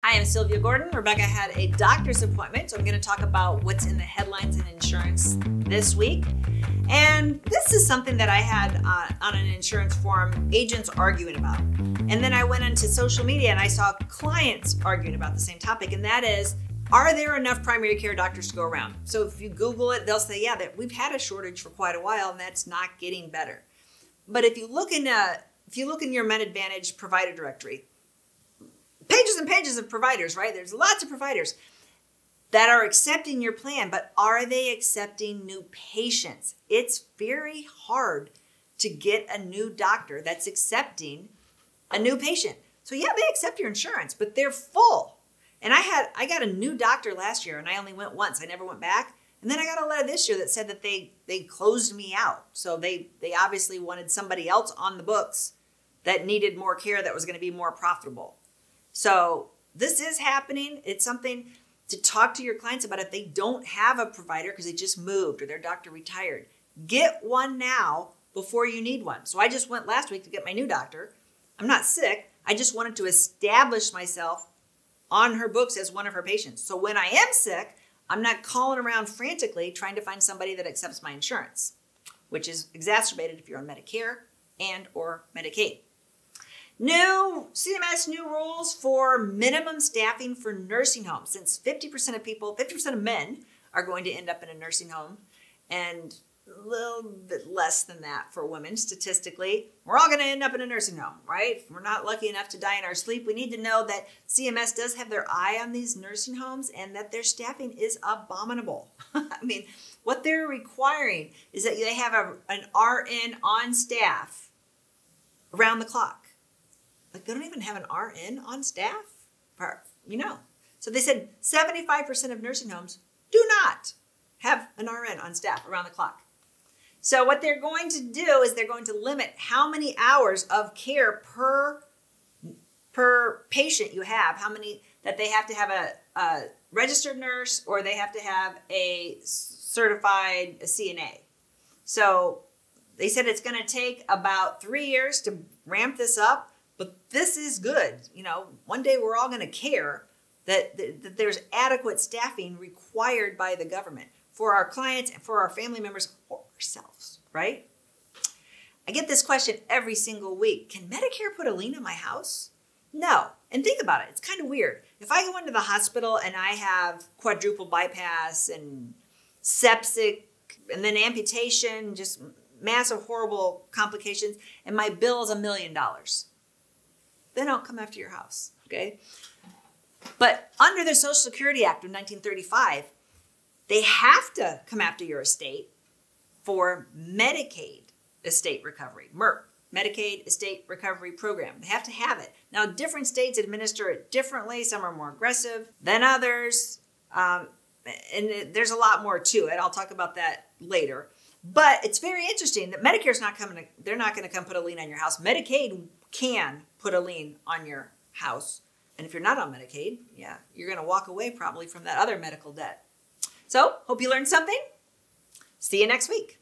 Hi, I'm Sylvia Gordon. Rebecca had a doctor's appointment, so I'm going to talk about what's in the headlines in insurance this week. And this is something that I had on an insurance forum, agents arguing about. And then I went into social media and I saw clients arguing about the same topic, and that is, are there enough primary care doctors to go around? So if you Google it, they'll say, yeah, that we've had a shortage for quite a while, and that's not getting better. But if you look in your MedAdvantage provider directory, pages and pages of providers, right? There's lots of providers that are accepting your plan, but are they accepting new patients? It's very hard to get a new doctor that's accepting a new patient. So yeah, they accept your insurance, but they're full. And I got a new doctor last year, and I only went once. I never went back. And then I got a letter this year that said that they closed me out. So they obviously wanted somebody else on the books that needed more care, that was going to be more profitable. So this is happening. It's something to talk to your clients about if they don't have a provider because they just moved or their doctor retired. Get one now before you need one. So I just went last week to get my new doctor. I'm not sick. I just wanted to establish myself on her books as one of her patients. So when I am sick, I'm not calling around frantically trying to find somebody that accepts my insurance, which is exacerbated if you're on Medicare and or Medicaid. CMS new rules for minimum staffing for nursing homes. Since 50% of men are going to end up in a nursing home, and a little bit less than that for women statistically. We're all going to end up in a nursing home, right? If we're not lucky enough to die in our sleep, we need to know that CMS does have their eye on these nursing homes and that their staffing is abominable. I mean, what they're requiring is that they have an RN on staff around the clock. Like, they don't even have an RN on staff, So they said 75% of nursing homes do not have an RN on staff around the clock. So what they're going to do is they're going to limit how many hours of care per patient you have, how many that they have to have a registered nurse or they have to have a certified CNA. So they said it's going to take about 3 years to ramp this up. But this is good. One day we're all going to care that there's adequate staffing required by the government for our clients and for our family members or ourselves, right? I get this question every single week. Can Medicare put a lien on my house? No. And think about it. It's kind of weird. If I go into the hospital and I have quadruple bypass and septic and then amputation, just massive, horrible complications, and my bill is $1 million. Then I'll come after your house, okay? But under the Social Security Act of 1935, they have to come after your estate for Medicaid estate recovery, MERP, Medicaid Estate Recovery Program. They have to have it. Now, different states administer it differently. Some are more aggressive than others, and there's a lot more to it. I'll talk about that later. But it's very interesting that Medicare's not coming to, they're not going to come put a lien on your house. Medicaid can put a lien on your house. And if you're not on Medicaid, yeah, you're going to walk away probably from that other medical debt. So, hope you learned something. See you next week.